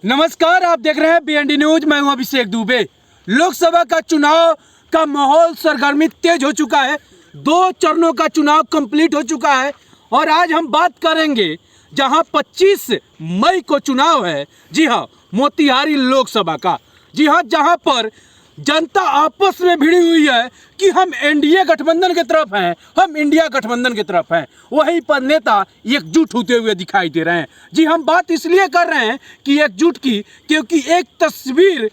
नमस्कार, आप देख रहे हैं BND न्यूज। मैं हूं अभिषेक दुबे। लोकसभा का चुनाव का माहौल सरगर्मी तेज हो चुका है। 2 चरणों का चुनाव कंप्लीट हो चुका है और आज हम बात करेंगे जहां 25 मई को चुनाव है। जी हां, मोतिहारी लोकसभा का। जी हां, जहां पर जनता आपस में भिड़ी हुई है कि हम एनडीए गठबंधन की तरफ हैं, हम इंडिया गठबंधन की तरफ हैं। वहीं पर नेता एकजुट होते हुए दिखाई दे रहे हैं। जी, हम बात इसलिए कर रहे हैं कि एकजुट की, क्योंकि एक तस्वीर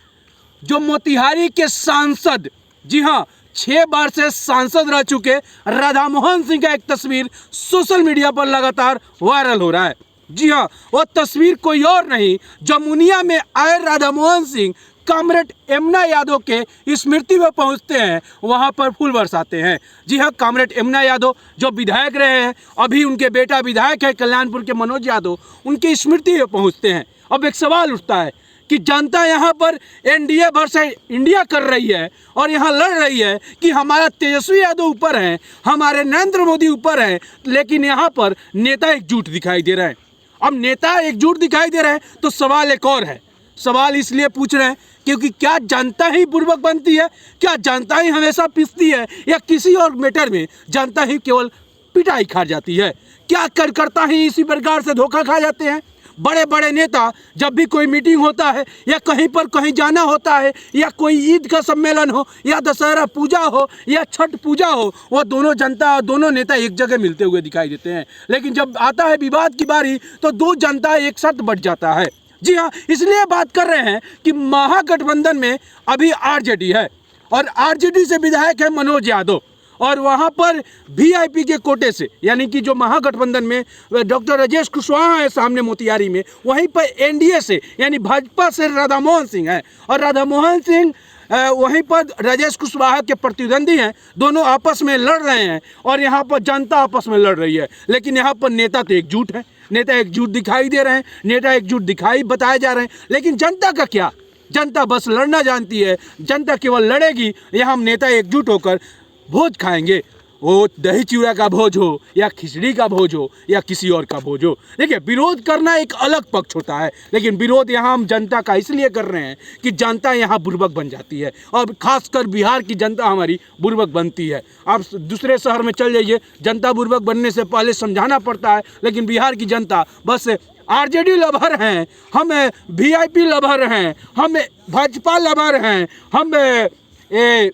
जो मोतिहारी के सांसद, जी हाँ, 6 बार से सांसद रह चुके राधा मोहन सिंह का एक तस्वीर सोशल मीडिया पर लगातार वायरल हो रहा है। जी हाँ, वो तस्वीर कोई और नहीं, जमुनिया में आए राधा मोहन सिंह कामरेड यमुना यादव के स्मृति में पहुंचते हैं, वहां पर फूल बरसाते हैं। जी हाँ, कामरेड यमुना यादव जो विधायक रहे हैं, अभी उनके बेटा विधायक है कल्याणपुर के मनोज यादव, उनकी स्मृति में पहुंचते हैं। अब एक सवाल उठता है कि जनता यहाँ पर एनडीए वर्सेस इंडिया कर रही है और यहाँ लड़ रही है कि हमारा तेजस्वी यादव ऊपर है, हमारे नरेंद्र मोदी ऊपर है, लेकिन यहाँ पर नेता एकजुट दिखाई दे रहे हैं। अब नेता एकजुट दिखाई दे रहे हैं तो सवाल एक और है। सवाल इसलिए पूछ रहे हैं क्योंकि क्या जनता ही बुर्बक बनती है, क्या जनता ही हमेशा पिसती है, या किसी और मैटर में जनता ही केवल पिटाई खा जाती है? क्या कार्यकर्ता ही इसी प्रकार से धोखा खा जाते हैं? बड़े बड़े नेता जब भी कोई मीटिंग होता है या कहीं पर कहीं जाना होता है या कोई ईद का सम्मेलन हो या दशहरा पूजा हो या छठ पूजा हो, वो दोनों जनता और दोनों नेता एक जगह मिलते हुए दिखाई देते हैं। लेकिन जब आता है विवाद की बारी तो 2 जनता एक साथ बढ़ जाता है। जी हाँ, इसलिए बात कर रहे हैं कि महागठबंधन में अभी आरजेडी है और आरजेडी से विधायक है मनोज यादव, और वहाँ पर वीआईपी के कोटे से, यानी कि जो महागठबंधन में डॉक्टर राजेश कुशवाहा है सामने मोतिहारी में, वहीं पर एनडीए से यानी भाजपा से राधा मोहन सिंह है, और राधा मोहन सिंह वहीं पर राजेश कुशवाहा के प्रतिद्वंदी हैं। दोनों आपस में लड़ रहे हैं और यहाँ पर जनता आपस में लड़ रही है। लेकिन यहाँ पर नेता तो एकजुट है, नेता एकजुट दिखाई दे रहे हैं, नेता एकजुट दिखाई बताए जा रहे हैं। लेकिन जनता का क्या? जनता बस लड़ना जानती है, जनता केवल लड़ेगी। यहाँ हम नेता एकजुट होकर भोज खाएंगे, वो दही चूड़ा का भोज हो या खिचड़ी का भोज हो या किसी और का भोज हो। देखिए, विरोध करना एक अलग पक्ष होता है, लेकिन विरोध यहाँ हम जनता का इसलिए कर रहे हैं कि जनता यहाँ बुर्बक बन जाती है, और खासकर बिहार की जनता हमारी बुर्बक बनती है। आप दूसरे शहर में चल जाइए, जनता बुर्बक बनने से पहले समझाना पड़ता है, लेकिन बिहार की जनता बस आरजेडी लवर हैं, हम वीआईपी लवर हैं, हम भाजपा लवर हैं, हम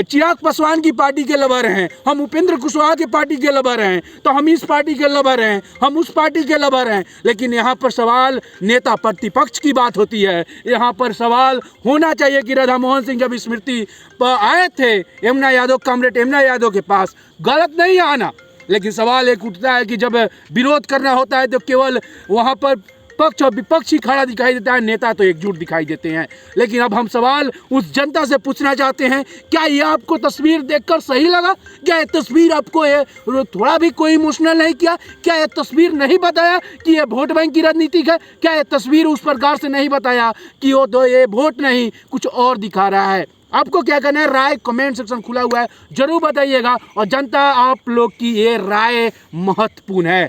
चिराग पासवान की पार्टी के लवर हैं, हम उपेंद्र कुशवाहा की पार्टी के लवर हैं, तो हम इस पार्टी के लवर हैं, हम उस पार्टी के लवर हैं। लेकिन यहाँ पर सवाल नेता प्रतिपक्ष की बात होती है। यहाँ पर सवाल होना चाहिए कि राधा मोहन सिंह जब स्मृति पर आए थे यमुना यादव, कामरेड यमुना यादव के पास, गलत नहीं आना, लेकिन सवाल एक उठता है कि जब विरोध करना होता है तो केवल वहाँ पर पक्ष और विपक्ष ही खड़ा दिखाई देता है, नेता तो एकजुट दिखाई देते हैं। लेकिन अब हम सवाल उस जनता से पूछना चाहते हैं, क्या ये आपको तस्वीर देखकर सही लगा? क्या ये तस्वीर आपको थोड़ा भी कोई इमोशनल नहीं किया? क्या ये तस्वीर नहीं बताया कि ये वोट बैंक की राजनीति है? क्या ये तस्वीर उस प्रकार से नहीं बताया कि वो तो ये वोट नहीं कुछ और दिखा रहा है? आपको क्या करना है? राय कमेंट सेक्शन खुला हुआ है, जरूर बताइएगा। और जनता आप लोग की ये राय महत्वपूर्ण है।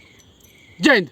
जय हिंद।